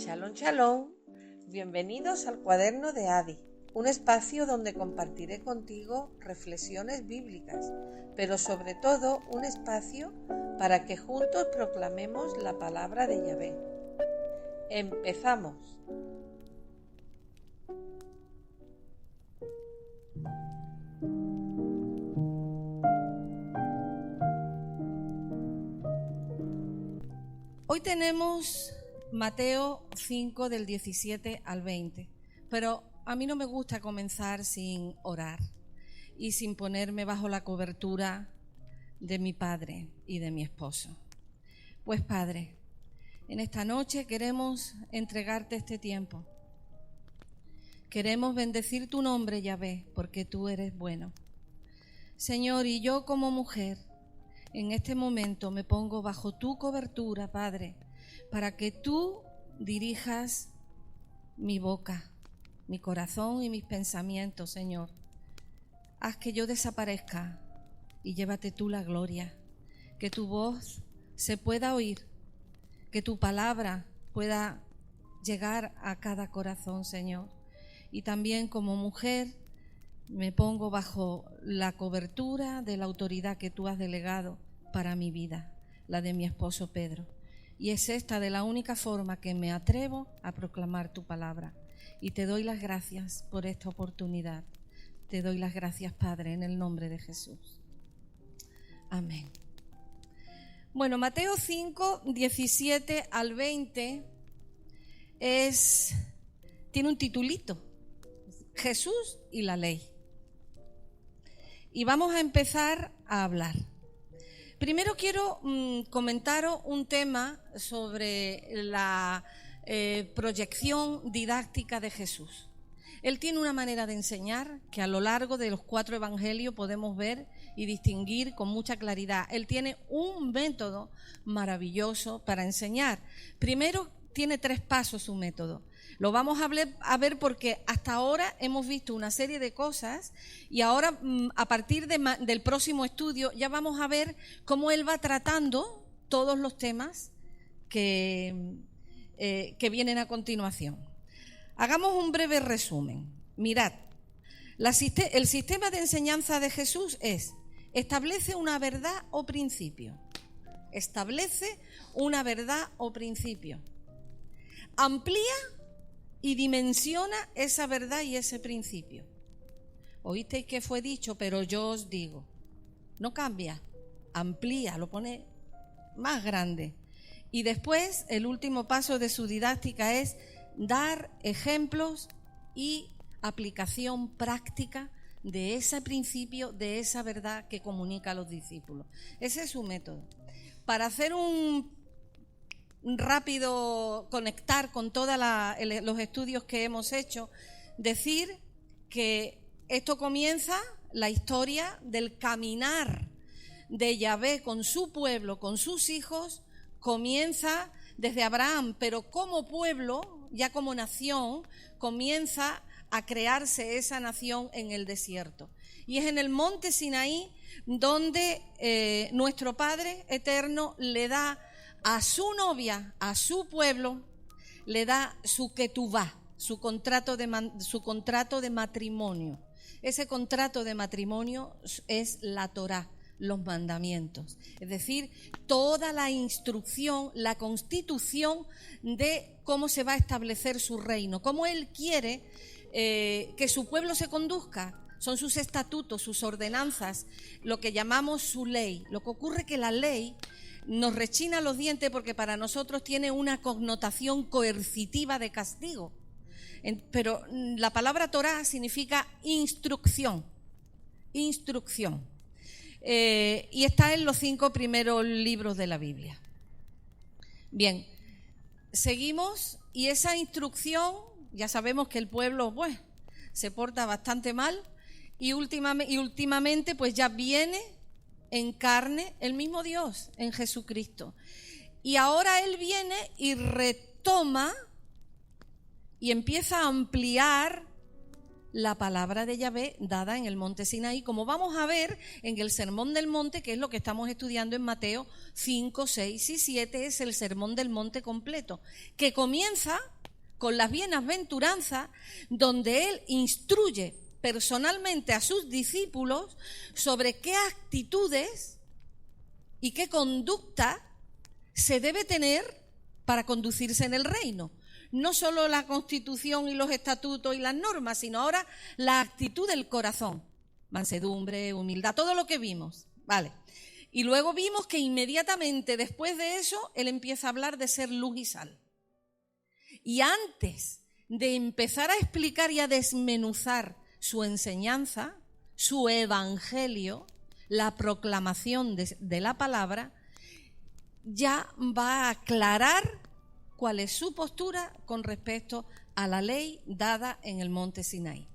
Shalom, shalom. Bienvenidos al Cuaderno de Adi, un espacio donde compartiré contigo reflexiones bíblicas, pero sobre todo un espacio para que juntos proclamemos la palabra de Yahvé. Empezamos. Hoy tenemos Mateo 5 del 17 al 20, pero a mí no me gusta comenzar sin orar y sin ponerme bajo la cobertura de mi Padre y de mi esposo. Pues Padre, en esta noche queremos entregarte este tiempo. Queremos bendecir tu nombre, Yahvé, porque tú eres bueno. Señor, y yo como mujer, en este momento me pongo bajo tu cobertura, Padre, para que tú dirijas mi boca, mi corazón y mis pensamientos, Señor. Haz que yo desaparezca y llévate tú la gloria, que tu voz se pueda oír, que tu palabra pueda llegar a cada corazón, Señor. Y también como mujer me pongo bajo la cobertura de la autoridad que tú has delegado para mi vida, la de mi esposo Pedro. Y es esta de la única forma que me atrevo a proclamar tu palabra. Y te doy las gracias por esta oportunidad. Te doy las gracias, Padre, en el nombre de Jesús. Amén. Bueno, Mateo 5, 17 al 20 tiene un titulito: Jesús y la ley. Y vamos a empezar a hablar. Primero quiero comentaros un tema sobre la proyección didáctica de Jesús. Él tiene una manera de enseñar que a lo largo de los 4 evangelios podemos ver y distinguir con mucha claridad. Él tiene un método maravilloso para enseñar. Primero, tiene 3 pasos su método. Lo vamos a ver porque hasta ahora hemos visto una serie de cosas y ahora a partir del próximo estudio ya vamos a ver cómo él va tratando todos los temas que vienen a continuación. Hagamos un breve resumen. Mirad, el sistema de enseñanza de Jesús establece una verdad o principio. Establece una verdad o principio. Amplía y dimensiona esa verdad y ese principio. Oísteis que fue dicho, pero yo os digo. No cambia, amplía, lo pone más grande. Y después, el último paso de su didáctica es dar ejemplos y aplicación práctica de ese principio, de esa verdad que comunica a los discípulos. Ese es su método. Para hacer un rápido conectar con todos los estudios que hemos hecho, decir que esto comienza la historia del caminar de Yahvé con su pueblo, con sus hijos, comienza desde Abraham, pero como pueblo, ya como nación, comienza a crearse esa nación en el desierto. Y es en el monte Sinaí donde nuestro Padre Eterno le da a su novia, a su pueblo, le da su ketubá, su contrato de matrimonio. Ese contrato de matrimonio es la Torá, los mandamientos. Es decir, toda la instrucción, la constitución de cómo se va a establecer su reino, cómo Él quiere que su pueblo se conduzca. Son sus estatutos, sus ordenanzas, lo que llamamos su ley. Lo que ocurre es que la ley nos rechina los dientes porque para nosotros tiene una connotación coercitiva de castigo. Pero la palabra Torá significa instrucción. Instrucción. Y está en los 5 primeros libros de la Biblia. Bien, seguimos y esa instrucción, ya sabemos que el pueblo se porta bastante mal y últimamente pues ya viene en carne el mismo Dios en Jesucristo. Y ahora Él viene y retoma y empieza a ampliar la palabra de Yahvé dada en el monte Sinaí, como vamos a ver en el Sermón del Monte, que es lo que estamos estudiando en Mateo 5, 6 y 7, es el Sermón del Monte completo, que comienza con las bienaventuranzas, donde él instruye personalmente a sus discípulos sobre qué actitudes y qué conducta se debe tener para conducirse en el reino. No solo la Constitución y los estatutos y las normas, sino ahora la actitud del corazón. Mansedumbre, humildad, todo lo que vimos, ¿vale? Y luego vimos que inmediatamente después de eso, él empieza a hablar de ser luz y sal. Y antes de empezar a explicar y a desmenuzar su enseñanza, su evangelio, la proclamación de la palabra, ya va a aclarar cuál es su postura con respecto a la ley dada en el monte Sinaí.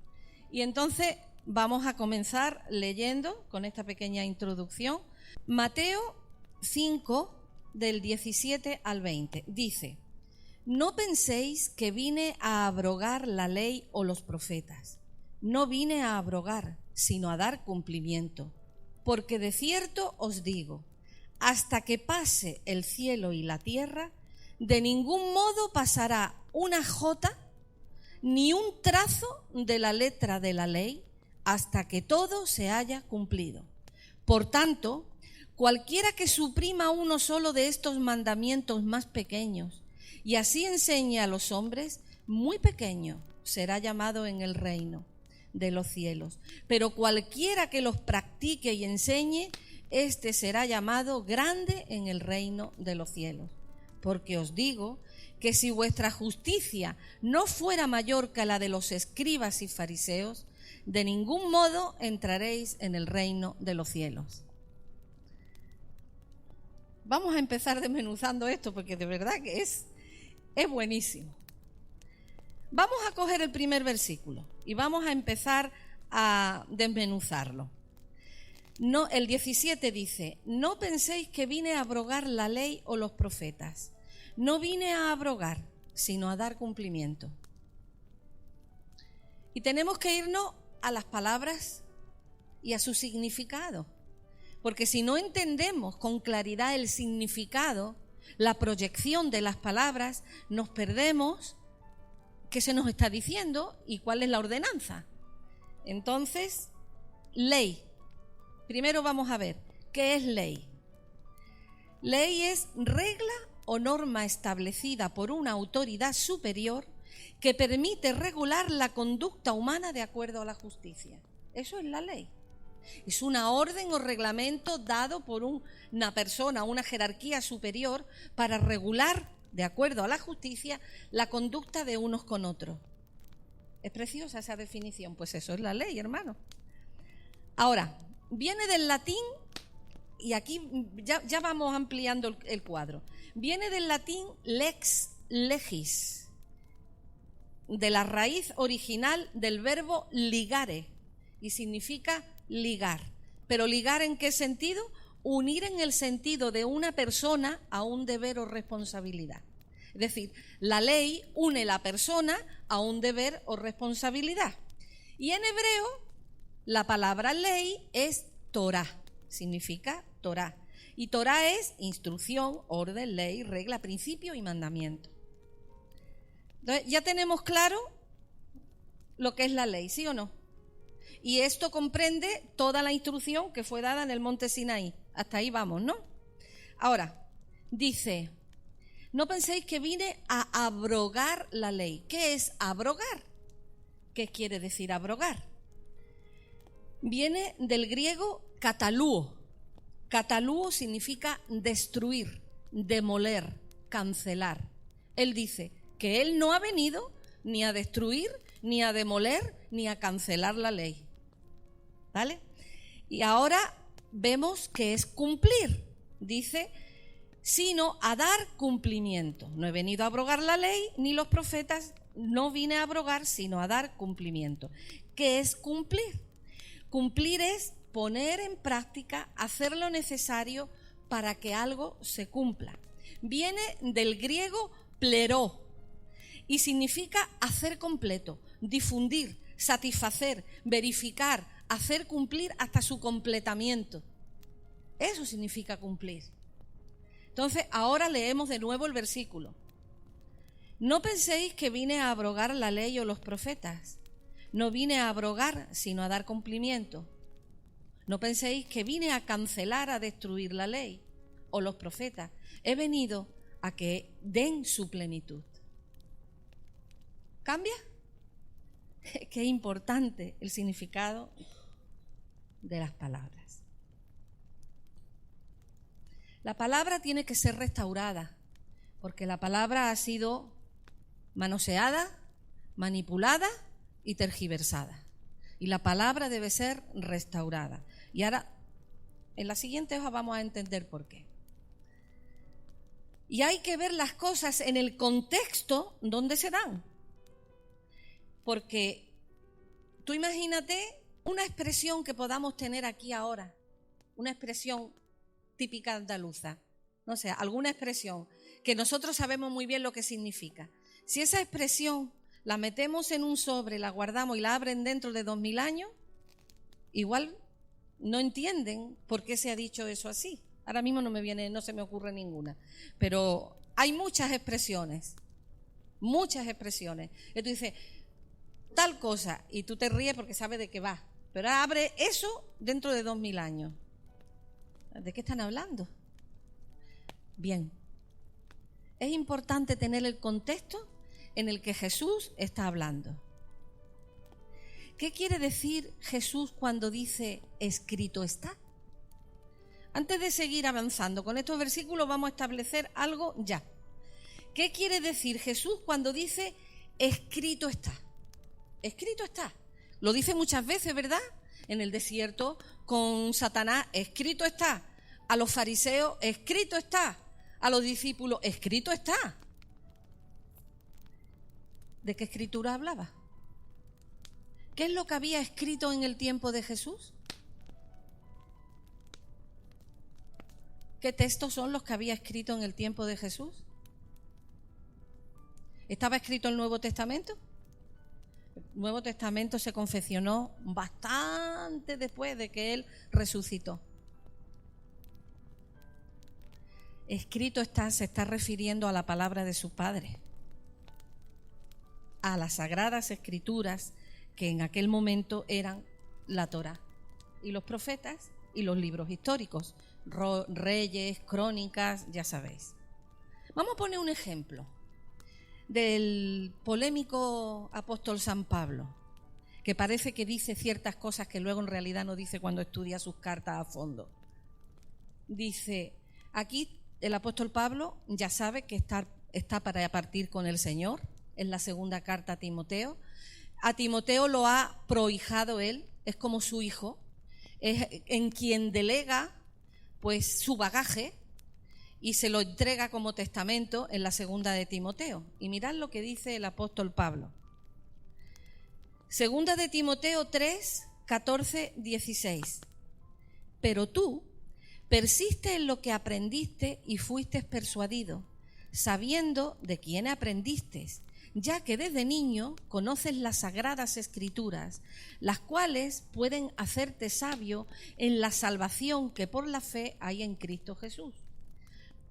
Y entonces vamos a comenzar leyendo con esta pequeña introducción Mateo 5 del 17 al 20. Dice: no penséis que vine a abrogar la ley o los profetas. No vine a abrogar, sino a dar cumplimiento. Porque de cierto os digo, hasta que pase el cielo y la tierra, de ningún modo pasará una jota ni un trazo de la letra de la ley hasta que todo se haya cumplido. Por tanto, cualquiera que suprima uno solo de estos mandamientos más pequeños y así enseñe a los hombres, muy pequeño será llamado en el reino de los cielos. Pero cualquiera que los practique y enseñe, éste será llamado grande en el reino de los cielos. Porque os digo que si vuestra justicia no fuera mayor que la de los escribas y fariseos, de ningún modo entraréis en el reino de los cielos. Vamos a empezar desmenuzando esto porque de verdad que es buenísimo. Vamos a coger el primer versículo y vamos a empezar a desmenuzarlo. No, el 17 dice: no penséis que vine a abrogar la ley o los profetas. No vine a abrogar, sino a dar cumplimiento. Y tenemos que irnos a las palabras y a su significado. Porque si no entendemos con claridad el significado, la proyección de las palabras, nos perdemos qué se nos está diciendo y cuál es la ordenanza. Entonces, ley. Primero vamos a ver, ¿qué es ley? Ley es regla o norma establecida por una autoridad superior que permite regular la conducta humana de acuerdo a la justicia. Eso es la ley. Es una orden o reglamento dado por una persona, una jerarquía superior para regular, de acuerdo a la justicia, la conducta de unos con otros. ¿Es preciosa esa definición? Pues eso es la ley, hermano. Ahora, viene del latín, y aquí ya vamos ampliando el cuadro. Viene del latín lex legis, de la raíz original del verbo ligare, y significa ligar. ¿Pero ligar en qué sentido? Unir en el sentido de una persona a un deber o responsabilidad. Es decir, la ley une la persona a un deber o responsabilidad. Y en hebreo, la palabra ley es Torah, significa Torah. Y Torah es instrucción, orden, ley, regla, principio y mandamiento. Entonces, ya tenemos claro lo que es la ley, ¿sí o no? Y esto comprende toda la instrucción que fue dada en el monte Sinaí. Hasta ahí vamos, ¿no? Ahora, dice: no penséis que vine a abrogar la ley. ¿Qué es abrogar? ¿Qué quiere decir abrogar? Viene del griego katalúo. Katalúo significa destruir, demoler, cancelar. Él dice que él no ha venido ni a destruir, ni a demoler, ni a cancelar la ley. ¿Vale? Y ahora vemos que es cumplir. Dice, sino a dar cumplimiento. No he venido a abrogar la ley, ni los profetas, no vine a abrogar, sino a dar cumplimiento. ¿Qué es cumplir? Cumplir es poner en práctica, hacer lo necesario para que algo se cumpla. Viene del griego pleró y significa hacer completo, difundir, satisfacer, verificar, hacer cumplir hasta su completamiento. Eso significa cumplir. Entonces, ahora leemos de nuevo el versículo. No penséis que vine a abrogar la ley o los profetas. No vine a abrogar, sino a dar cumplimiento. No penséis que vine a cancelar, a destruir la ley o los profetas. He venido a que den su plenitud. ¿Cambia? Qué importante el significado de las palabras. La palabra tiene que ser restaurada, porque la palabra ha sido manoseada, manipulada y tergiversada. Y la palabra debe ser restaurada. Y ahora, en la siguiente hoja vamos a entender por qué. Y hay que ver las cosas en el contexto donde se dan. Porque tú imagínate una expresión que podamos tener aquí ahora, una expresión típica andaluza, no sé, alguna expresión que nosotros sabemos muy bien lo que significa. Si esa expresión la metemos en un sobre, la guardamos y la abren dentro de 2000 años, igual no entienden por qué se ha dicho eso así. Ahora mismo no se me ocurre ninguna, pero hay muchas expresiones. Y tú dices, tal cosa, y tú te ríes porque sabes de qué va, pero abre eso dentro de 2000 años. ¿De qué están hablando? Bien, es importante tener el contexto en el que Jesús está hablando. ¿Qué quiere decir Jesús cuando dice escrito está? Antes de seguir avanzando con estos versículos vamos a establecer algo ya. ¿Qué quiere decir Jesús cuando dice escrito está? Escrito está. Lo dice muchas veces, ¿verdad? En el desierto con Satanás, escrito está. A los fariseos, escrito está. A los discípulos, escrito está. ¿De qué escritura hablaba? ¿Qué es lo que había escrito en el tiempo de Jesús? ¿Qué textos son los que había escrito en el tiempo de Jesús? ¿Estaba escrito el Nuevo Testamento? El Nuevo Testamento se confeccionó bastante después de que Él resucitó. Escrito está, se está refiriendo a la palabra de su Padre, a las sagradas escrituras que en aquel momento eran la Torá y los profetas y los libros históricos, Reyes, Crónicas, ya sabéis. Vamos a poner un ejemplo del polémico apóstol San Pablo, que parece que dice ciertas cosas que luego en realidad no dice cuando estudia sus cartas a fondo. Dice, aquí el apóstol Pablo ya sabe que está para partir con el Señor, en la segunda carta a Timoteo. A Timoteo lo ha prohijado él, es como su hijo, es en quien delega pues su bagaje y se lo entrega como testamento en la segunda de Timoteo. Y mirad lo que dice el apóstol Pablo. Segunda de Timoteo 3, 14, 16. Pero tú persiste en lo que aprendiste y fuiste persuadido, sabiendo de quién aprendiste, ya que desde niño conoces las sagradas escrituras, las cuales pueden hacerte sabio en la salvación que por la fe hay en Cristo Jesús.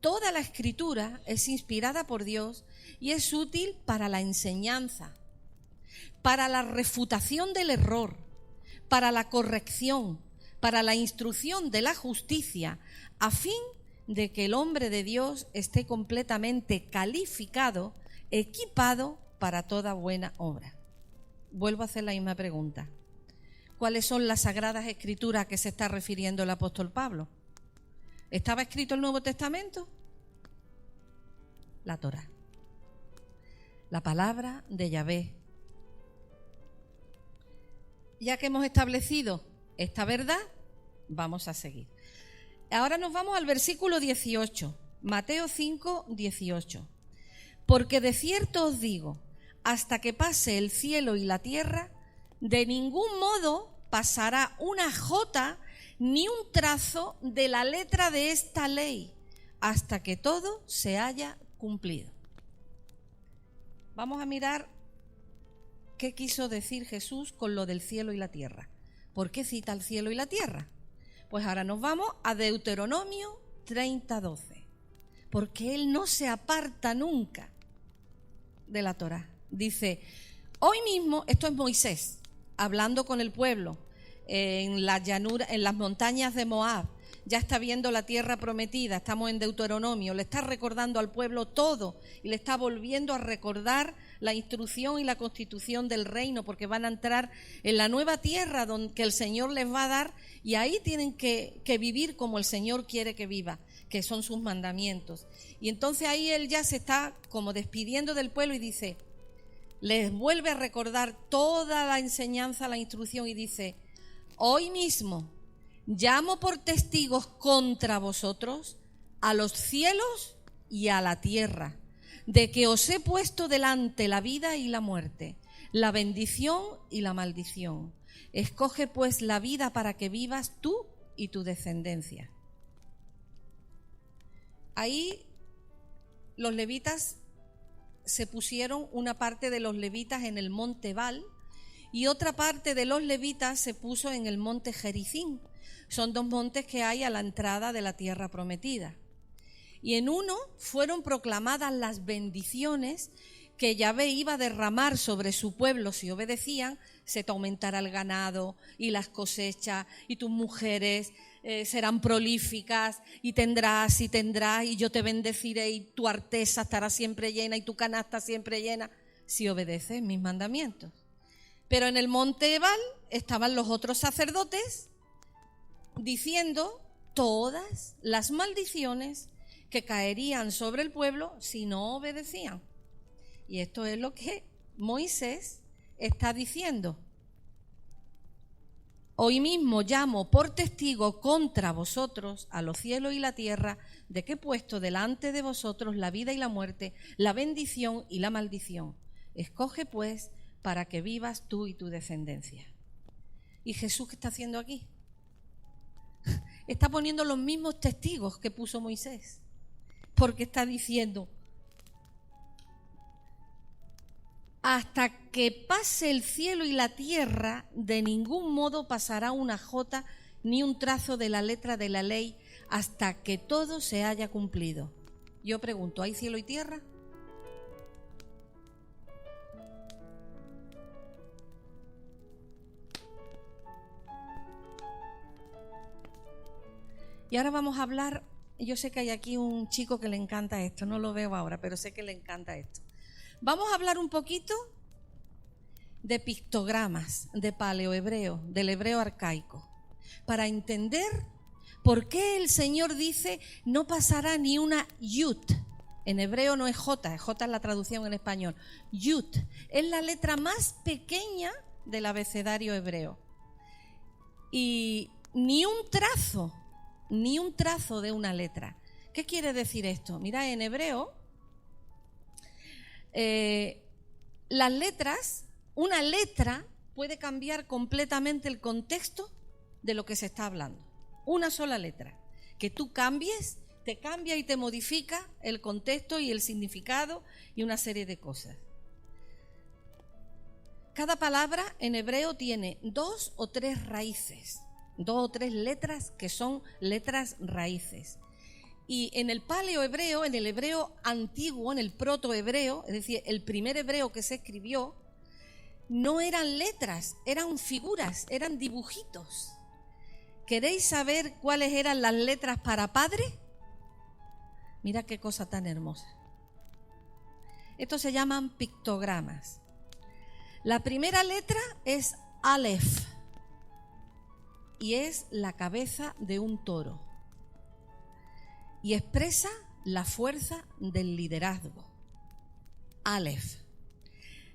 Toda la escritura es inspirada por Dios y es útil para la enseñanza, para la refutación del error, para la corrección, para la instrucción de la justicia, a fin de que el hombre de Dios esté completamente calificado, equipado para toda buena obra. Vuelvo a hacer la misma pregunta. ¿Cuáles son las sagradas escrituras a que se está refiriendo el apóstol Pablo? ¿Estaba escrito el Nuevo Testamento? La Torá, la palabra de Yahvé. Ya que hemos establecido esta verdad, vamos a seguir. Ahora nos vamos al versículo 18, Mateo 5, 18. Porque de cierto os digo, hasta que pase el cielo y la tierra, de ningún modo pasará una jota ni un trazo de la letra de esta ley, hasta que todo se haya cumplido. Vamos a mirar qué quiso decir Jesús con lo del cielo y la tierra. ¿Por qué cita el cielo y la tierra? Pues ahora nos vamos a Deuteronomio 30:12, porque él no se aparta nunca de la Torá. Dice, hoy mismo, esto es Moisés, hablando con el pueblo, en la llanura, en las montañas de Moab, ya está viendo la tierra prometida, estamos en Deuteronomio, le está recordando al pueblo todo y le está volviendo a recordar la instrucción y la constitución del reino, porque van a entrar en la nueva tierra que el Señor les va a dar, y ahí tienen que vivir como el Señor quiere que viva, que son sus mandamientos. Y entonces ahí él ya se está como despidiendo del pueblo y dice, les vuelve a recordar toda la enseñanza, la instrucción, y dice, hoy mismo llamo por testigos contra vosotros a los cielos y a la tierra, de que os he puesto delante la vida y la muerte, la bendición y la maldición. Escoge pues la vida para que vivas tú y tu descendencia. Ahí los levitas se pusieron, una parte de los levitas en el monte Ebal y otra parte de los levitas se puso en el monte Gerizim. Son dos montes que hay a la entrada de la tierra prometida. Y en uno fueron proclamadas las bendiciones que Yahvé iba a derramar sobre su pueblo si obedecían. Se te aumentará el ganado y las cosechas, y tus mujeres serán prolíficas, y tendrás, y yo te bendeciré, y tu artesa estará siempre llena, y tu canasta siempre llena, si obedeces mis mandamientos. Pero en el monte Ebal estaban los otros sacerdotes diciendo todas las maldiciones que caerían sobre el pueblo si no obedecían. Y esto es lo que Moisés está diciendo. Hoy mismo llamo por testigo contra vosotros a los cielos y la tierra, de que he puesto delante de vosotros la vida y la muerte, la bendición y la maldición. Escoge pues para que vivas tú y tu descendencia. ¿Y Jesús qué está haciendo aquí? Está poniendo los mismos testigos que puso Moisés, porque está diciendo, hasta que pase el cielo y la tierra, de ningún modo pasará una jota ni un trazo de la letra de la ley hasta que todo se haya cumplido. Yo pregunto, ¿hay cielo y tierra? Y ahora vamos a hablar, yo sé que hay aquí un chico que le encanta esto, no lo veo ahora, pero sé que le encanta esto. Vamos a hablar un poquito de pictogramas, de paleohebreo, del hebreo arcaico, para entender por qué el Señor dice no pasará ni una yut. En hebreo no es J, J es la traducción en español. Yut es la letra más pequeña del abecedario hebreo. Y ni un trazo de una letra. ¿Qué quiere decir esto? Mira, en hebreo las letras, una letra puede cambiar completamente el contexto de lo que se está hablando. Una sola letra que tú cambies, te cambia y te modifica el contexto y el significado y una serie de cosas. Cada palabra en hebreo tiene 2 o 3 raíces, 2 o 3 letras que son letras raíces. Y en el paleohebreo, en el hebreo antiguo, en el protohebreo, es decir, el primer hebreo que se escribió, no eran letras, eran figuras, eran dibujitos. ¿Queréis saber cuáles eran las letras para padre? Mira qué cosa tan hermosa. Estos se llaman pictogramas. La primera letra es Aleph y es la cabeza de un toro. Y expresa la fuerza del liderazgo. Aleph.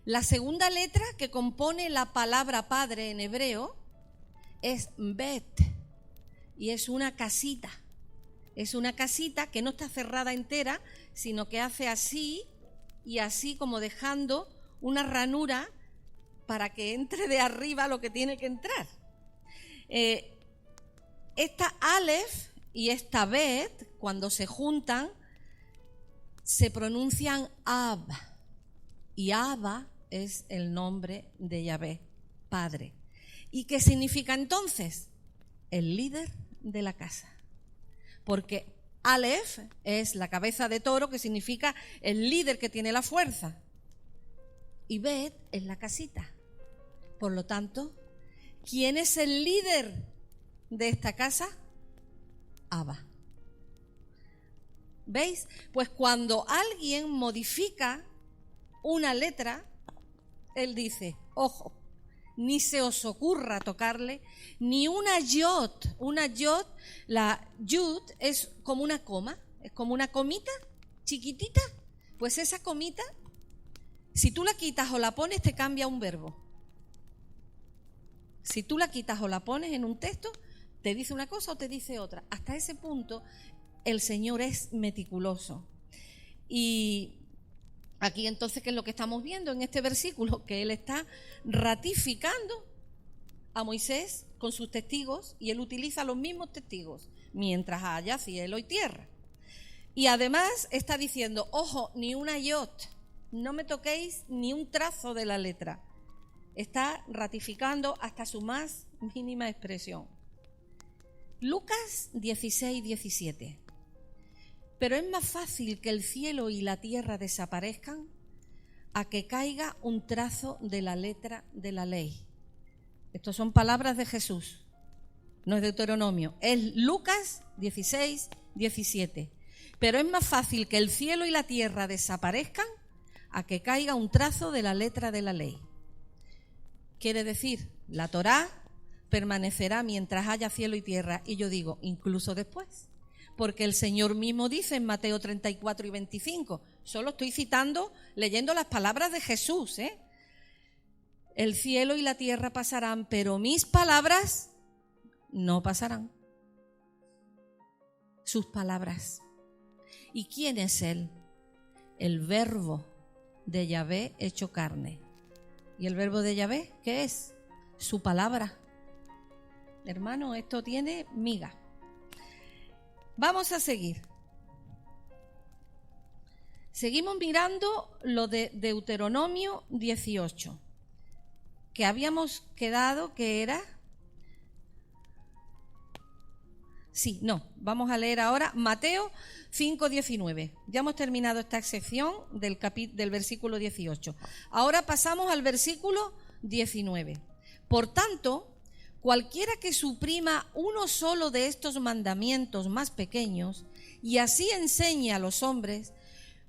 La segunda letra que compone la palabra padre en hebreo es Bet. Y es una casita. Es una casita que no está cerrada entera, sino que hace así y así, como dejando una ranura para que entre de arriba lo que tiene que entrar. Esta Aleph y esta Bet, cuando se juntan, se pronuncian Ab. Y Abba es el nombre de Yahvé, Padre. ¿Y qué significa entonces? El líder de la casa. Porque Aleph es la cabeza de toro, que significa el líder que tiene la fuerza. Y Bet es la casita. Por lo tanto, ¿quién es el líder de esta casa? Abba. ¿Veis? Pues cuando alguien modifica una letra, él dice, ojo, ni se os ocurra tocarle, ni una yod. Una yod, la yud es como una coma, es como una comita chiquitita. Pues esa comita, si tú la quitas o la pones, te cambia un verbo. Si tú la quitas o la pones en un texto, te dice una cosa o te dice otra. Hasta ese punto el Señor es meticuloso. Y aquí entonces, ¿qué es lo que estamos viendo en este versículo? Que Él está ratificando a Moisés con sus testigos, y Él utiliza los mismos testigos mientras haya cielo y tierra. Y además está diciendo, ojo, ni una yod, no me toquéis ni un trazo de la letra. Está ratificando hasta su más mínima expresión. Lucas 16, 17. Pero es más fácil que el cielo y la tierra desaparezcan a que caiga un trazo de la letra de la ley. Estas son palabras de Jesús, no es Deuteronomio, es Lucas 16, 17. Pero es más fácil que el cielo y la tierra desaparezcan a que caiga un trazo de la letra de la ley. Quiere decir, la Torá permanecerá mientras haya cielo y tierra, y yo digo, incluso después. Porque el Señor mismo dice en Mateo 34 y 25, solo estoy citando, leyendo las palabras de Jesús, El cielo y la tierra pasarán, pero mis palabras no pasarán. Sus palabras. ¿Y quién es Él? El verbo de Yahvé hecho carne. ¿Y el verbo de Yahvé qué es? Su palabra. Hermano, esto tiene miga. Vamos a seguir. Seguimos mirando lo de Deuteronomio 18, que habíamos quedado que era... vamos a leer ahora Mateo 5:19. Ya hemos terminado esta sección del versículo 18. Ahora pasamos al versículo 19. Por tanto, cualquiera que suprima uno solo de estos mandamientos más pequeños y así enseñe a los hombres,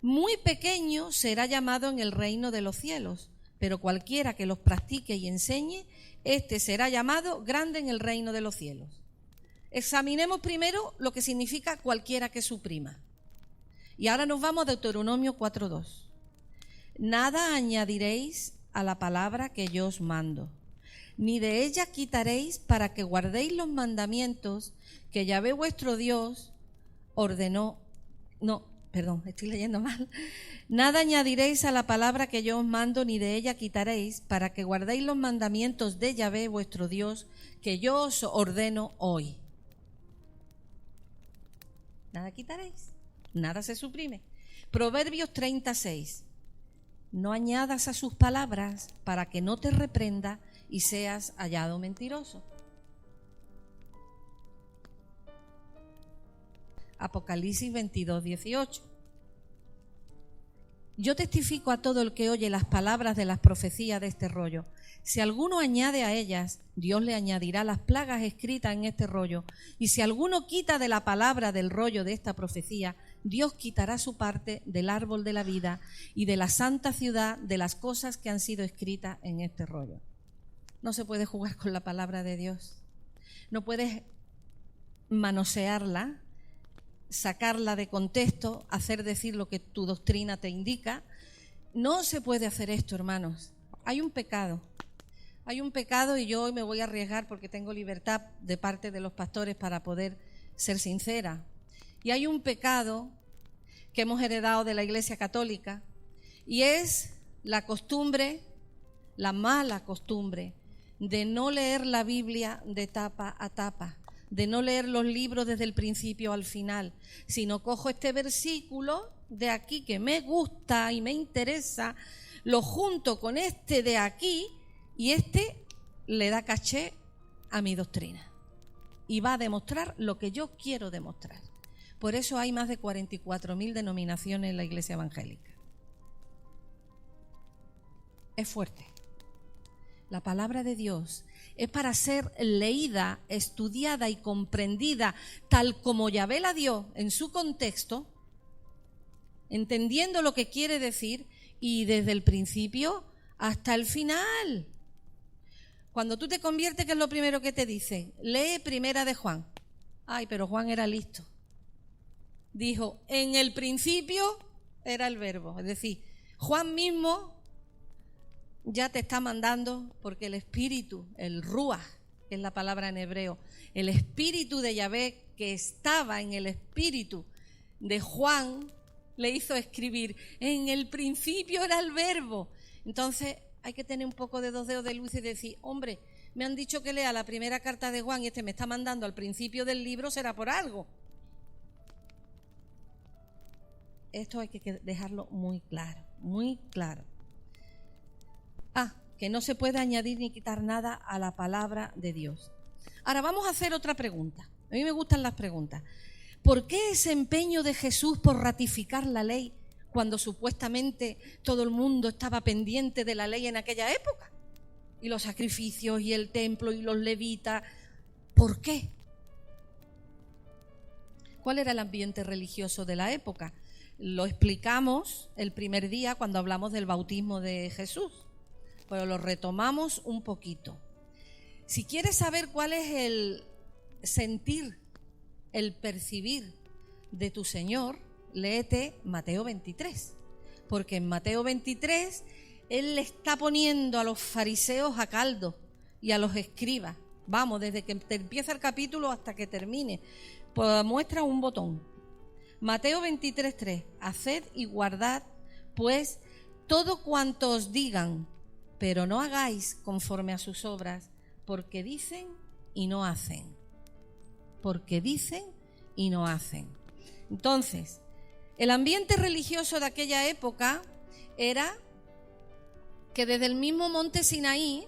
muy pequeño será llamado en el reino de los cielos, pero cualquiera que los practique y enseñe, éste será llamado grande en el reino de los cielos. Examinemos primero lo que significa cualquiera que suprima. Y ahora nos vamos a Deuteronomio 4:2. Nada añadiréis a la palabra que yo os mando, ni de ella quitaréis, para que guardéis los mandamientos que Yahvé vuestro Dios ordenó. Estoy leyendo mal. Nada añadiréis a la palabra que yo os mando, ni de ella quitaréis, para que guardéis los mandamientos de Yahvé vuestro Dios, que yo os ordeno hoy. Nada quitaréis, nada se suprime. Proverbios 36. No añadas a sus palabras, para que no te reprenda y seas hallado mentiroso. Apocalipsis 22, 18. Yo testifico a todo el que oye las palabras de las profecías de este rollo. Si alguno añade a ellas, Dios le añadirá las plagas escritas en este rollo. Y si alguno quita de la palabra del rollo de esta profecía, Dios quitará su parte del árbol de la vida y de la santa ciudad, de las cosas que han sido escritas en este rollo. No se puede jugar con la palabra de Dios. No puedes manosearla, sacarla de contexto, hacer decir lo que tu doctrina te indica. No se puede hacer esto, hermanos. Hay un pecado. Hay un pecado, y yo hoy me voy a arriesgar porque tengo libertad de parte de los pastores para poder ser sincera. Y hay un pecado que hemos heredado de la Iglesia Católica, y es la costumbre, la mala costumbre, de no leer la Biblia de tapa a tapa, de no leer los libros desde el principio al final, sino cojo este versículo de aquí que me gusta y me interesa, lo junto con este de aquí y este le da caché a mi doctrina y va a demostrar lo que yo quiero demostrar. Por eso hay más de 44.000 denominaciones en la Iglesia evangélica. Es fuerte. La palabra de Dios es para ser leída, estudiada y comprendida tal como Yahvé la dio en su contexto, entendiendo lo que quiere decir y desde el principio hasta el final. Cuando tú te conviertes, ¿qué es lo primero que te dice? Lee Primera de Juan. Ay, pero Juan era listo. Dijo, en el principio era el verbo. Es decir, Juan mismo ya te está mandando, porque el espíritu, el ruaj, que es la palabra en hebreo, el espíritu de Yahvé que estaba en el espíritu de Juan, le hizo escribir, en el principio era el verbo. Entonces hay que tener un poco de 2 dedos de luz y decir, hombre, me han dicho que lea la primera carta de Juan y este me está mandando al principio del libro, será por algo. Esto hay que dejarlo muy claro, muy claro. Que no se puede añadir ni quitar nada a la palabra de Dios. Ahora vamos a hacer otra pregunta. A mí me gustan las preguntas. ¿Por qué ese empeño de Jesús por ratificar la ley cuando supuestamente todo el mundo estaba pendiente de la ley en aquella época? Y los sacrificios y el templo y los levitas. ¿Por qué? ¿Cuál era el ambiente religioso de la época? Lo explicamos el primer día cuando hablamos del bautismo de Jesús, pero lo retomamos un poquito. Si quieres saber cuál es el sentir, el percibir de tu Señor, léete Mateo 23, porque en Mateo 23 Él le está poniendo a los fariseos a caldo y a los escribas. Vamos, desde que empieza el capítulo hasta que termine, pues muestra un botón. Mateo 23:3, haced y guardad, pues, todo cuanto os digan, pero no hagáis conforme a sus obras, porque dicen y no hacen. Porque dicen y no hacen. Entonces, el ambiente religioso de aquella época era que desde el mismo monte Sinaí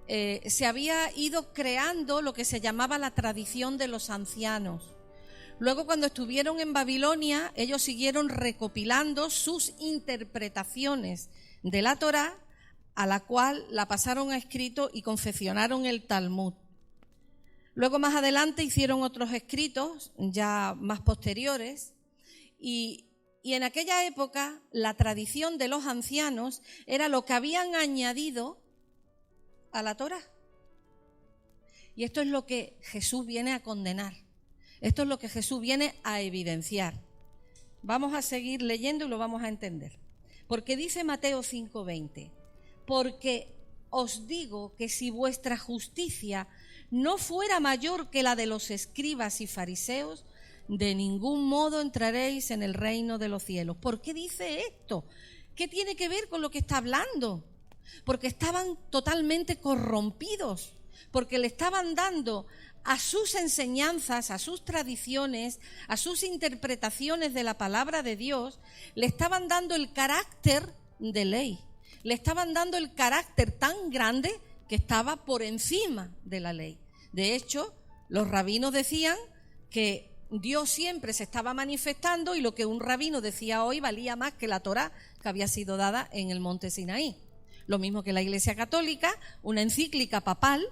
se había ido creando lo que se llamaba la tradición de los ancianos. Luego, cuando estuvieron en Babilonia, ellos siguieron recopilando sus interpretaciones de la Torá, a la cual la pasaron a escrito y confeccionaron el Talmud. Luego, más adelante, hicieron otros escritos ya más posteriores y en aquella época la tradición de los ancianos era lo que habían añadido a la Torá. Y esto es lo que Jesús viene a condenar. Esto es lo que Jesús viene a evidenciar. Vamos a seguir leyendo y lo vamos a entender. Porque dice Mateo 5:20, porque os digo que si vuestra justicia no fuera mayor que la de los escribas y fariseos, de ningún modo entraréis en el reino de los cielos. ¿Por qué dice esto? ¿Qué tiene que ver con lo que está hablando? Porque estaban totalmente corrompidos, porque le estaban dando a sus enseñanzas, a sus tradiciones, a sus interpretaciones de la palabra de Dios, le estaban dando el carácter de ley, le estaban dando el carácter tan grande que estaba por encima de la ley. De hecho, los rabinos decían que Dios siempre se estaba manifestando y lo que un rabino decía hoy valía más que la Torá que había sido dada en el monte Sinaí. Lo mismo que la Iglesia Católica, una encíclica papal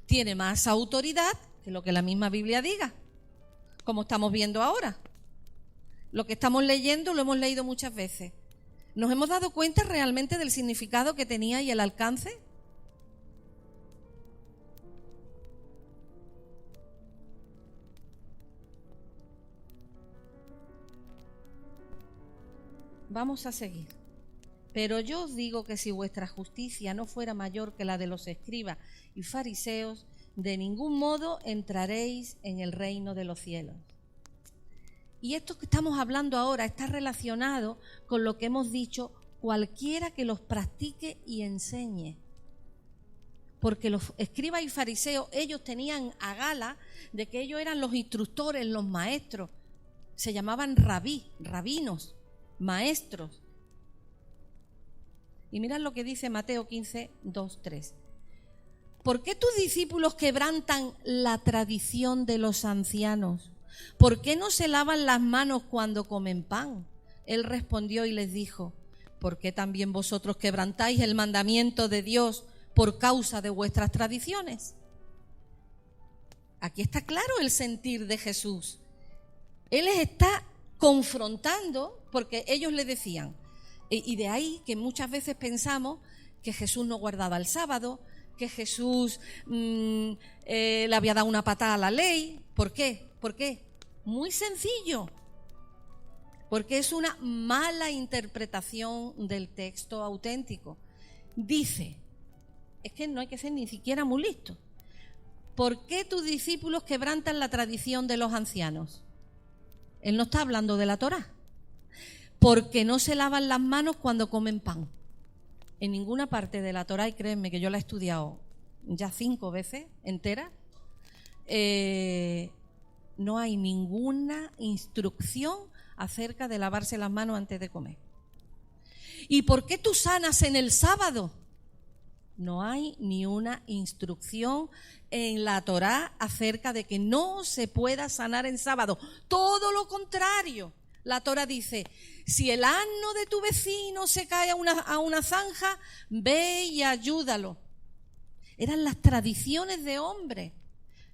tiene más autoridad que lo que la misma Biblia diga, como estamos viendo ahora. Lo que estamos leyendo lo hemos leído muchas veces. ¿Nos hemos dado cuenta realmente del significado que tenía y el alcance? Vamos a seguir. Pero yo os digo que si vuestra justicia no fuera mayor que la de los escribas y fariseos, de ningún modo entraréis en el reino de los cielos. Y esto que estamos hablando ahora está relacionado con lo que hemos dicho, cualquiera que los practique y enseñe. Porque los escribas y fariseos, ellos tenían a gala de que ellos eran los instructores, los maestros. Se llamaban rabinos, maestros. Y mirad lo que dice Mateo 15, 2, 3. ¿Por qué tus discípulos quebrantan la tradición de los ancianos? ¿Por qué no se lavan las manos cuando comen pan? Él respondió y les dijo: ¿por qué también vosotros quebrantáis el mandamiento de Dios por causa de vuestras tradiciones? Aquí está claro el sentir de Jesús. Él les está confrontando porque ellos le decían, y de ahí que muchas veces pensamos que Jesús no guardaba el sábado, que Jesús le había dado una patada a la ley. ¿Por qué? ¿Por qué? Muy sencillo. Porque es una mala interpretación del texto auténtico. Dice, es que no hay que ser ni siquiera muy listo. ¿Por qué tus discípulos quebrantan la tradición de los ancianos? Él no está hablando de la Torá. Porque no se lavan las manos cuando comen pan. En ninguna parte de la Torá, y créanme que yo la he estudiado ya 5 veces entera, no hay ninguna instrucción acerca de lavarse las manos antes de comer. ¿Y por qué tú sanas en el sábado? No hay ni una instrucción en la Torá acerca de que no se pueda sanar en sábado. Todo lo contrario. La Torá dice, si el asno de tu vecino se cae a una zanja, ve y ayúdalo. Eran las tradiciones de hombre,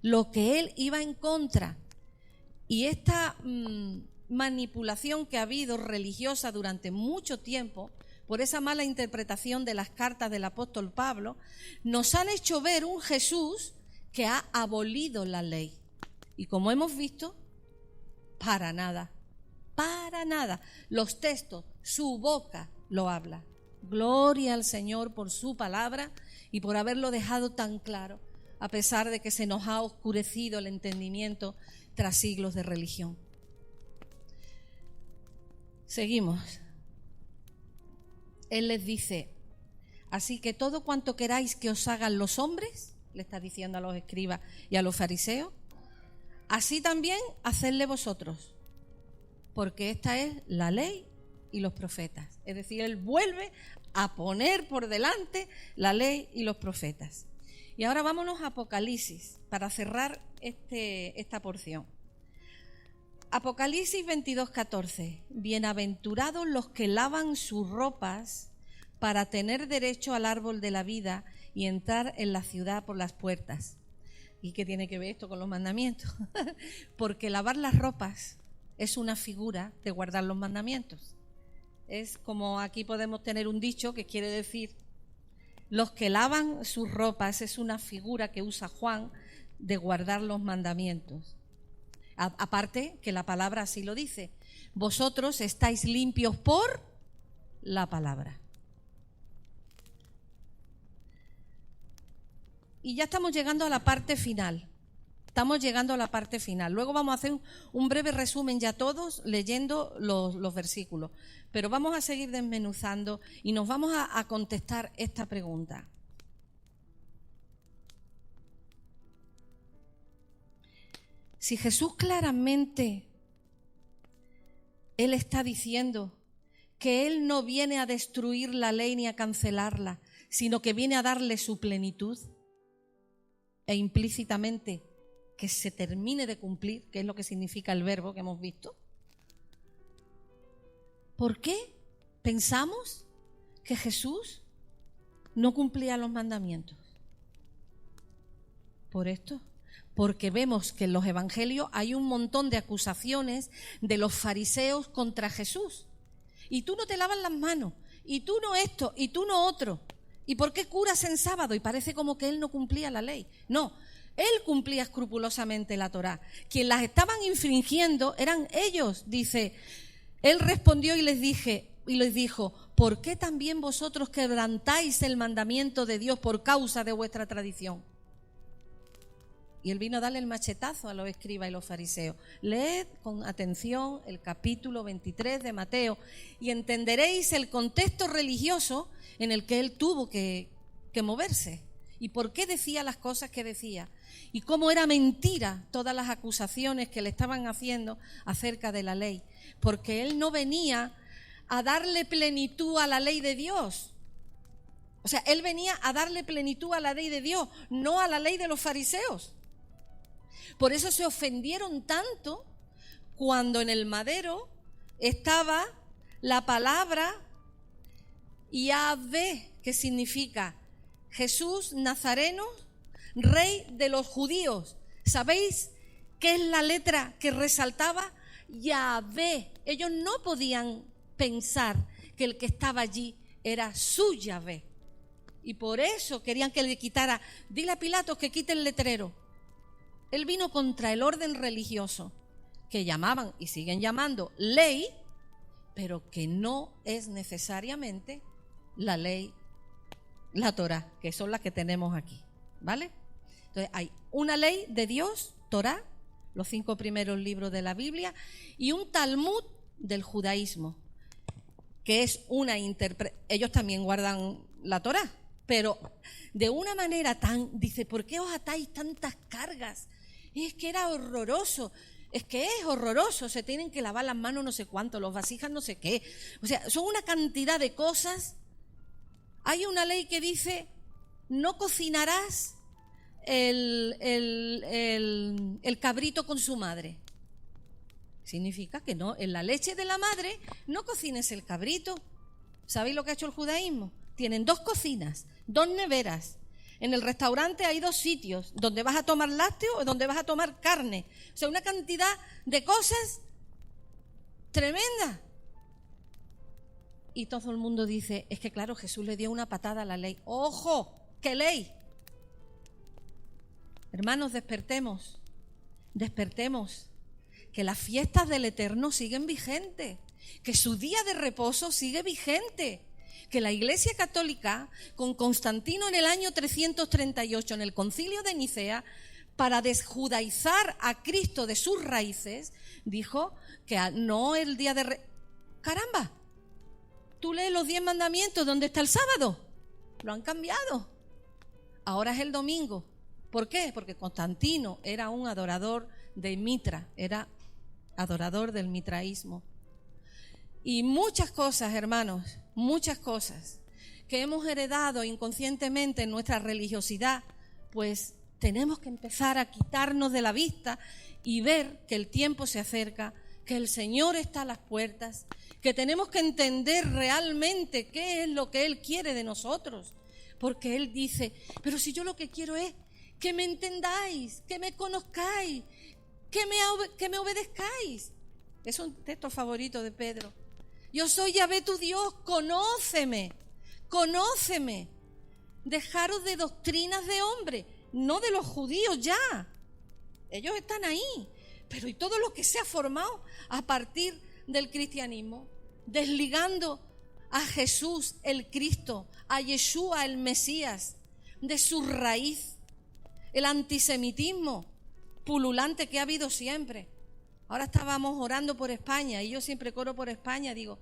lo que él iba en contra. Y esta manipulación que ha habido religiosa durante mucho tiempo, por esa mala interpretación de las cartas del apóstol Pablo, nos han hecho ver un Jesús que ha abolido la ley. Y como hemos visto, para nada. Para nada. Los textos, su boca lo habla. Gloria al Señor por su palabra y por haberlo dejado tan claro, a pesar de que se nos ha oscurecido el entendimiento tras siglos de religión. Seguimos. Él les dice, así que todo cuanto queráis que os hagan los hombres, le está diciendo a los escribas y a los fariseos, así también hacedle vosotros. Porque esta es la ley y los profetas. Es decir, él vuelve a poner por delante la ley y los profetas. Y ahora vámonos a Apocalipsis para cerrar esta porción. Apocalipsis 22:14. Bienaventurados los que lavan sus ropas para tener derecho al árbol de la vida y entrar en la ciudad por las puertas. ¿Y qué tiene que ver esto con los mandamientos? Porque lavar las ropas es una figura de guardar los mandamientos. Es como aquí podemos tener un dicho que quiere decir, los que lavan sus ropas es una figura que usa Juan de guardar los mandamientos. Aparte que la palabra así lo dice, vosotros estáis limpios por la palabra. Y ya estamos llegando a la parte final. Estamos llegando a la parte final. Luego vamos a hacer un breve resumen ya todos leyendo los versículos. Pero vamos a seguir desmenuzando y nos vamos a contestar esta pregunta. Si Jesús claramente, Él está diciendo que Él no viene a destruir la ley ni a cancelarla, sino que viene a darle su plenitud e implícitamente que se termine de cumplir, que es lo que significa el verbo que hemos visto. ¿Por qué pensamos que Jesús no cumplía los mandamientos? Por esto. Porque vemos que en los evangelios hay un montón de acusaciones de los fariseos contra Jesús. Y tú no te lavas las manos, y tú no esto, y tú no otro. ¿Y por qué curas en sábado? Y parece como que él no cumplía la ley. No, él cumplía escrupulosamente la Torá. Quienes las estaban infringiendo eran ellos, dice. Él respondió y les dijo, ¿por qué también vosotros quebrantáis el mandamiento de Dios por causa de vuestra tradición? Y él vino a darle el machetazo a los escribas y los fariseos. Leed con atención el capítulo 23 de Mateo y entenderéis el contexto religioso en el que él tuvo que moverse. Y por qué decía las cosas que decía. Y cómo era mentira todas las acusaciones que le estaban haciendo acerca de la ley. Porque él no venía a darle plenitud a la ley de Dios, O sea, él venía a darle plenitud a la ley de Dios, no a la ley de los fariseos. Por eso se ofendieron tanto cuando en el madero estaba la palabra Yahvé, que significa Jesús Nazareno, Rey de los judíos. ¿Sabéis qué es la letra que resaltaba? Yahvé. Ellos no podían pensar que el que estaba allí era su Yahvé. Y por eso querían que le quitara. Dile a Pilatos que quite el letrero. Él vino contra el orden religioso, que llamaban y siguen llamando ley, pero que no es necesariamente la ley, la Torá, que son las que tenemos aquí, ¿vale? Entonces hay una ley de Dios, Torá, los 5 primeros libros de la Biblia, y un Talmud del judaísmo, que es una ellos también guardan la Torá, pero de una manera tan, dice, ¿por qué os atáis tantas cargas? Es que era horroroso. Es que es horroroso, se tienen que lavar las manos no sé cuánto, los vasijas no sé qué. O sea, son una cantidad de cosas. Hay una ley que dice, no cocinarás el cabrito con su madre. Significa que no, en la leche de la madre no cocines el cabrito. ¿Sabéis lo que ha hecho el judaísmo? Tienen 2 cocinas, 2 neveras. En el restaurante hay 2 sitios, donde vas a tomar lácteo o donde vas a tomar carne. O sea, una cantidad de cosas tremenda. Y todo el mundo dice, es que claro, Jesús le dio una patada a la ley. ¡Ojo! ¿Qué ley? Hermanos, despertemos, que las fiestas del Eterno siguen vigentes, que su día de reposo sigue vigente, que la Iglesia Católica, con Constantino en el año 338, en el Concilio de Nicea, para desjudaizar a Cristo de sus raíces, dijo que no el día de... ¡Caramba! Tú lees los 10 mandamientos, ¿dónde está el sábado? Lo han cambiado. Ahora es el domingo. ¿Por qué? Porque Constantino era un adorador de Mitra, era adorador del mitraísmo. Y muchas cosas, hermanos, muchas cosas que hemos heredado inconscientemente en nuestra religiosidad, pues tenemos que empezar a quitarnos de la vista y ver que el tiempo se acerca, que el Señor está a las puertas, que tenemos que entender realmente qué es lo que Él quiere de nosotros, porque Él dice, pero si yo lo que quiero es que me entendáis, que me conozcáis, que me obedezcáis. Es un texto favorito de Pedro. Yo soy Yahvé tu Dios, conóceme. Dejaros de doctrinas de hombre, no de los judíos ya. Ellos están ahí, pero y todo lo que se ha formado a partir del cristianismo, desligando a Jesús el Cristo, a Yeshua el Mesías, de su raíz, el antisemitismo pululante que ha habido siempre. Ahora estábamos orando por España y yo siempre oro por España, digo,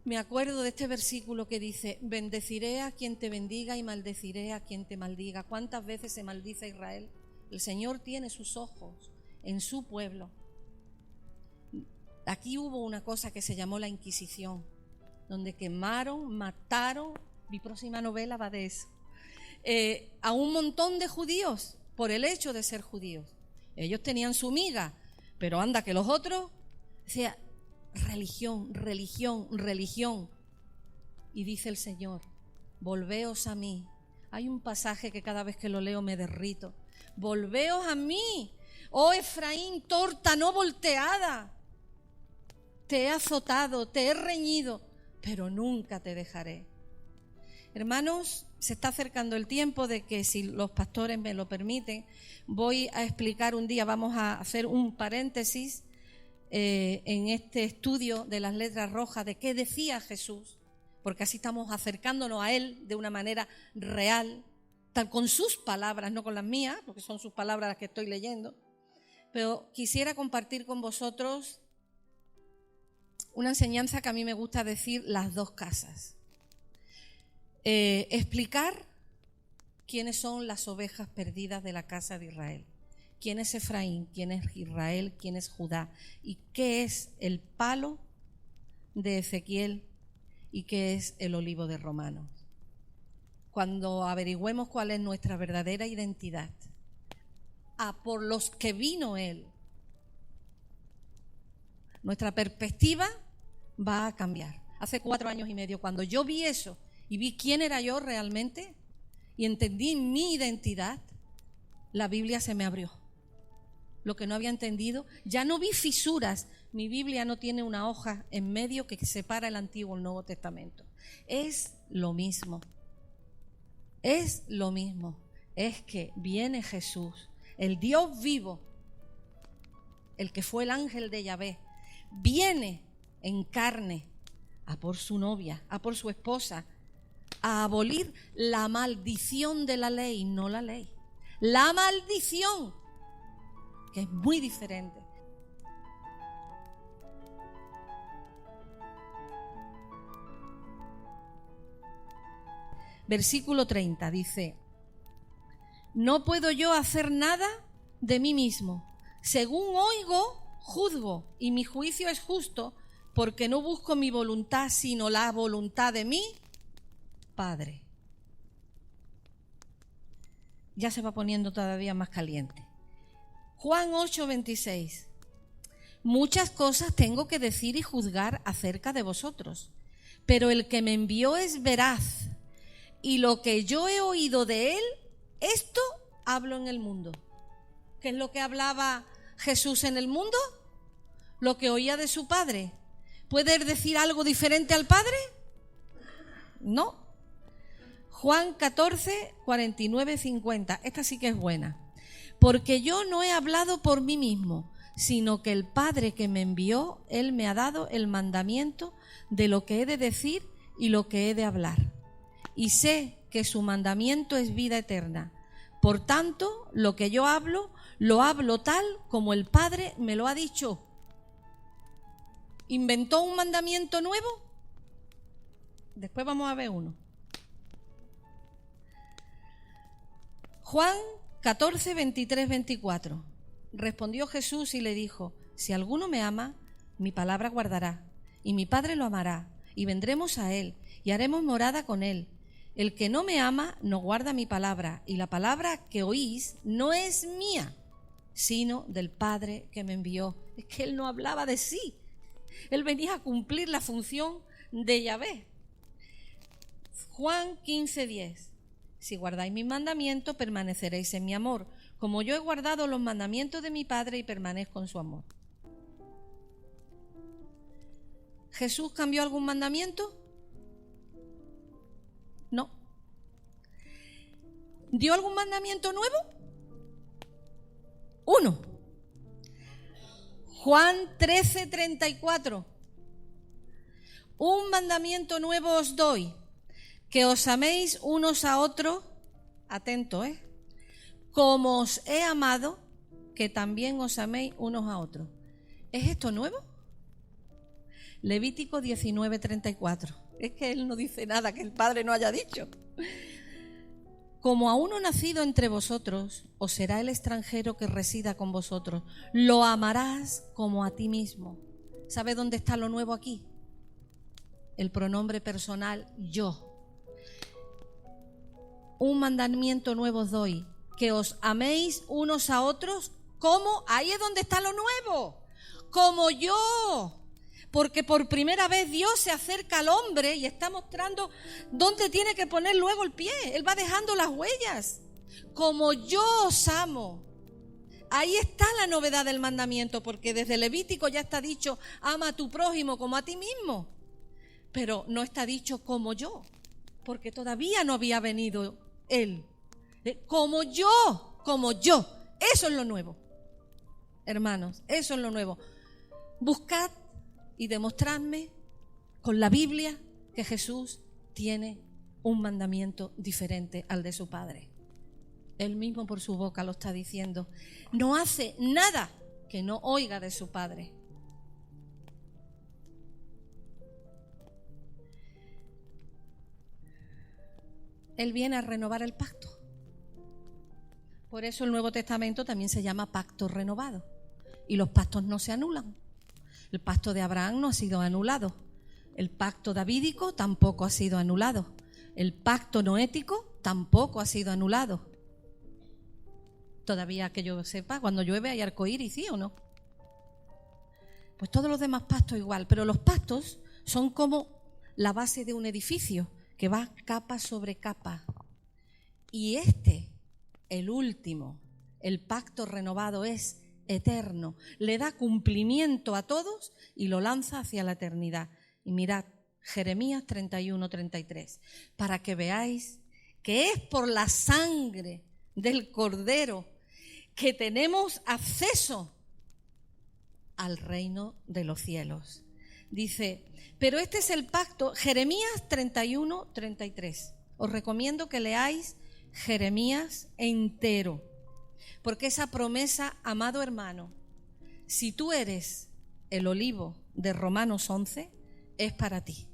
me acuerdo de este versículo que dice, bendeciré a quien te bendiga y maldeciré a quien te maldiga. ¿Cuántas veces se maldice a Israel? El Señor tiene sus ojos en su pueblo. Aquí hubo una cosa que se llamó la Inquisición, donde quemaron, mataron, mi próxima novela va de eso, a un montón de judíos por el hecho de ser judíos. Ellos tenían su miga, pero anda que los otros, o sea, religión. Y dice el Señor, volveos a mí. Hay un pasaje que cada vez que lo leo me derrito. Volveos a mí, oh Efraín, torta no volteada. Te he azotado, te he reñido, pero nunca te dejaré. Hermanos, se está acercando el tiempo de que, si los pastores me lo permiten, voy a explicar un día, vamos a hacer un paréntesis en este estudio de las letras rojas, de qué decía Jesús, porque así estamos acercándonos a Él de una manera real, tal con sus palabras, no con las mías, porque son sus palabras las que estoy leyendo. Pero quisiera compartir con vosotros una enseñanza que a mí me gusta decir, las 2 casas. Explicar quiénes son las ovejas perdidas de la casa de Israel. ¿Quién es Efraín? ¿Quién es Israel? ¿Quién es Judá? ¿Y qué es el palo de Ezequiel? ¿Y qué es el olivo de Romanos? cuando averigüemos cuál es nuestra verdadera identidad, por los que vino Él, nuestra perspectiva va a cambiar. Hace 4 años y medio, cuando yo vi eso y vi quién era yo realmente y entendí mi identidad, la Biblia se me abrió. Lo que no había entendido, ya no vi fisuras. Mi Biblia no tiene una hoja en medio que separa el Antiguo y el Nuevo Testamento. Es lo mismo. Es lo mismo. Es que viene Jesús, el Dios vivo, el que fue el ángel de Yahvé, viene en carne a por su novia, a por su esposa, a abolir la maldición de la ley, no la ley. La maldición, que es muy diferente. Versículo 30 dice: no puedo yo hacer nada de mí mismo. Según oigo, juzgo, y mi juicio es justo, porque no busco mi voluntad, sino la voluntad de mi Padre. Ya se va poniendo todavía más caliente. Juan 8:26. Muchas cosas tengo que decir y juzgar acerca de vosotros, pero el que me envió es veraz, y lo que yo he oído de él, esto hablo en el mundo. ¿Qué es lo que hablaba Jesús en el mundo? Lo que oía de su Padre. ¿Puede él decir algo diferente al Padre? No. Juan 14, 49, 50. Esta sí que es buena. Porque yo no he hablado por mí mismo, sino que el Padre que me envió, Él me ha dado el mandamiento de lo que he de decir y lo que he de hablar. Y sé que su mandamiento es vida eterna. Por tanto, lo que yo hablo, lo hablo tal como el Padre me lo ha dicho. ¿Inventó un mandamiento nuevo? Después vamos a ver uno. Juan 14, 23, 24. Respondió Jesús y le dijo: si alguno me ama, mi palabra guardará, y mi Padre lo amará, y vendremos a él, y haremos morada con él. El que no me ama no guarda mi palabra, y la palabra que oís no es mía, sino del Padre que me envió. Es que él no hablaba de sí, él venía a cumplir la función de Yahvé. Juan 15, 10. Si guardáis mis mandamientos, permaneceréis en mi amor, como yo he guardado los mandamientos de mi Padre y permanezco en su amor. ¿Jesús cambió algún mandamiento? No. ¿Dio algún mandamiento nuevo? Uno. Juan 13, 34. Un mandamiento nuevo os doy, que os améis unos a otros, atento, como os he amado, que también os améis unos a otros. ¿Es esto nuevo? Levítico 19, 34. Es que él no dice nada que el Padre no haya dicho. Como a uno nacido entre vosotros, os será el extranjero que resida con vosotros. Lo amarás como a ti mismo. ¿Sabe dónde está lo nuevo aquí? El pronombre personal yo. Un mandamiento nuevo os doy, que os améis unos a otros como, ahí es donde está lo nuevo, como yo. Porque por primera vez Dios se acerca al hombre y está mostrando dónde tiene que poner luego el pie. Él va dejando las huellas. Como yo os amo. Ahí está la novedad del mandamiento, porque desde Levítico ya está dicho, ama a tu prójimo como a ti mismo. Pero no está dicho como yo, porque todavía no había venido Él. Como yo, como yo. Eso es lo nuevo. Hermanos, eso es lo nuevo. Buscad y demostradme con la Biblia que Jesús tiene un mandamiento diferente al de su Padre. Él mismo por su boca lo está diciendo. No hace nada que no oiga de su Padre. Él viene a renovar el pacto. Por eso el Nuevo Testamento también se llama pacto renovado. Y los pactos no se anulan. El pacto de Abraham no ha sido anulado. El pacto davídico tampoco ha sido anulado. El pacto noético tampoco ha sido anulado. Todavía que yo sepa, cuando llueve hay arcoíris, ¿sí o no? Pues todos los demás pactos igual, pero los pactos son como la base de un edificio que va capa sobre capa. Y el último, el pacto renovado, es eterno. Le da cumplimiento a todos y lo lanza hacia la eternidad. Y mirad, Jeremías 31-33, para que veáis que es por la sangre del Cordero que tenemos acceso al reino de los cielos. Dice, pero este es el pacto, Jeremías 31-33. Os recomiendo que leáis Jeremías entero, porque esa promesa, amado hermano, si tú eres el olivo de Romanos 11, es para ti.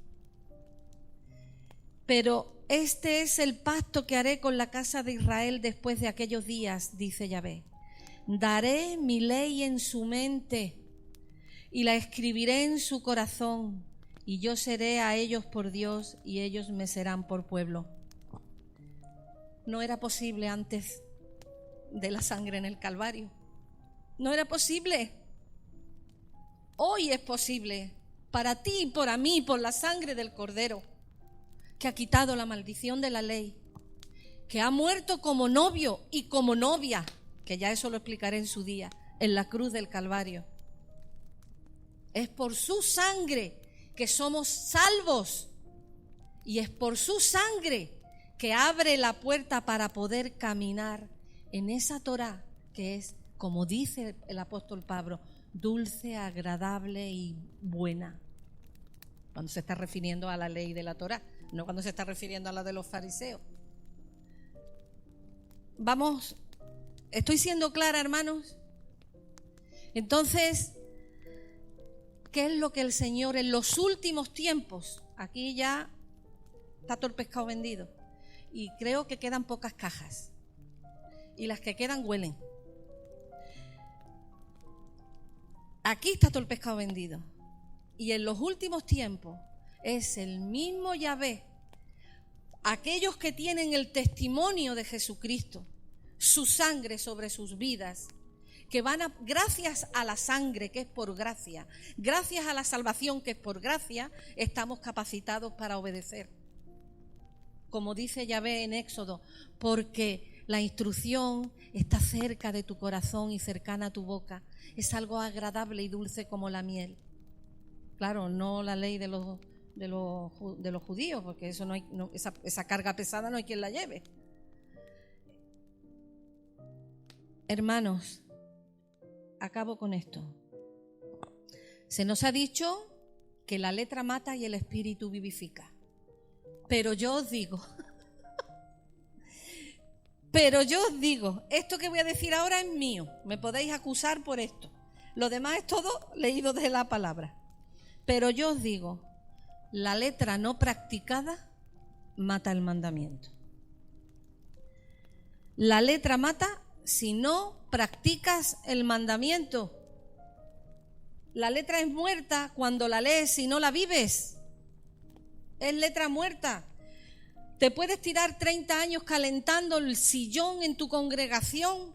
Pero este es el pacto que haré con la casa de Israel después de aquellos días, dice Yahvé. Daré mi ley en su mente y la escribiré en su corazón, y yo seré a ellos por Dios y ellos me serán por pueblo. No era posible antes de la sangre en el Calvario. No era posible. Hoy es posible, para ti y para mí, por la sangre del Cordero, que ha quitado la maldición de la ley, que ha muerto como novio y como novia, que ya eso lo explicaré en su día, en la cruz del Calvario. Es por su sangre que somos salvos, y es por su sangre que abre la puerta para poder caminar en esa Torá que es, como dice el apóstol Pablo, dulce, agradable y buena. Cuando se está refiriendo a la ley de la Torá, no cuando se está refiriendo a la de los fariseos. Vamos, ¿estoy siendo clara, hermanos? Entonces, ¿qué es lo que el Señor en los últimos tiempos? Aquí ya está todo el pescado vendido y creo que quedan pocas cajas y las que quedan huelen. Aquí está todo el pescado vendido y en los últimos tiempos es el mismo Yahvé, aquellos que tienen el testimonio de Jesucristo, su sangre sobre sus vidas, que van a, gracias a la sangre que es por gracia, gracias a la salvación que es por gracia, estamos capacitados para obedecer. Como dice Yahvé en Éxodo, porque la instrucción está cerca de tu corazón y cercana a tu boca, es algo agradable y dulce como la miel. Claro, no la ley de los judíos, porque eso esa carga pesada no hay quien la lleve. Hermanos, acabo con esto. Se nos ha dicho que la letra mata y el espíritu vivifica. Pero yo os digo, esto que voy a decir ahora es mío. Me podéis acusar por esto. Lo demás es todo leído de la palabra. Pero yo os digo, la letra no practicada mata el mandamiento. La letra mata si no practicas el mandamiento. La letra es muerta cuando la lees y no la vives. Es letra muerta. Te puedes tirar 30 años calentando el sillón en tu congregación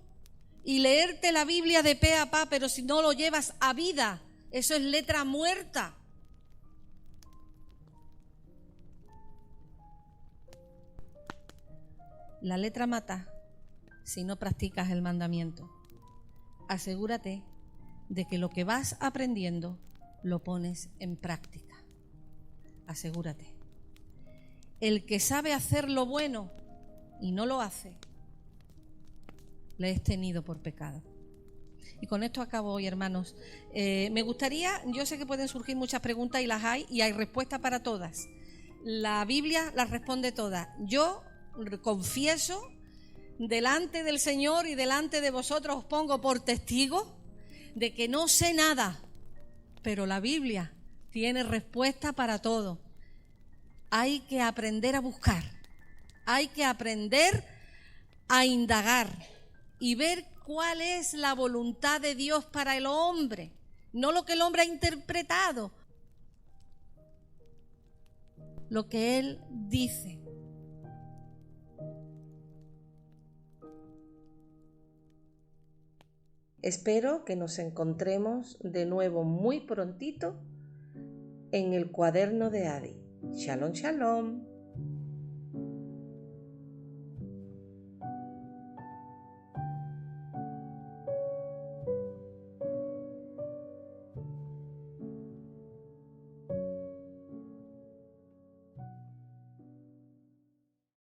y leerte la Biblia de pe a pa, pero si no lo llevas a vida, eso es letra muerta. La letra mata si no practicas el mandamiento. Asegúrate de que lo que vas aprendiendo lo pones en práctica. Asegúrate. El que sabe hacer lo bueno y no lo hace, le es tenido por pecado. Y con esto acabo hoy, hermanos. Me gustaría, yo sé que pueden surgir muchas preguntas y las hay, y hay respuesta para todas. La Biblia las responde todas. Yo confieso delante del Señor y delante de vosotros, os pongo por testigo de que no sé nada, pero la Biblia tiene respuesta para todo. Hay que aprender a buscar, hay que aprender a indagar y ver cuál es la voluntad de Dios para el hombre, no lo que el hombre ha interpretado, lo que Él dice. Espero que nos encontremos de nuevo muy prontito en el cuaderno de Adi. Shalom, shalom.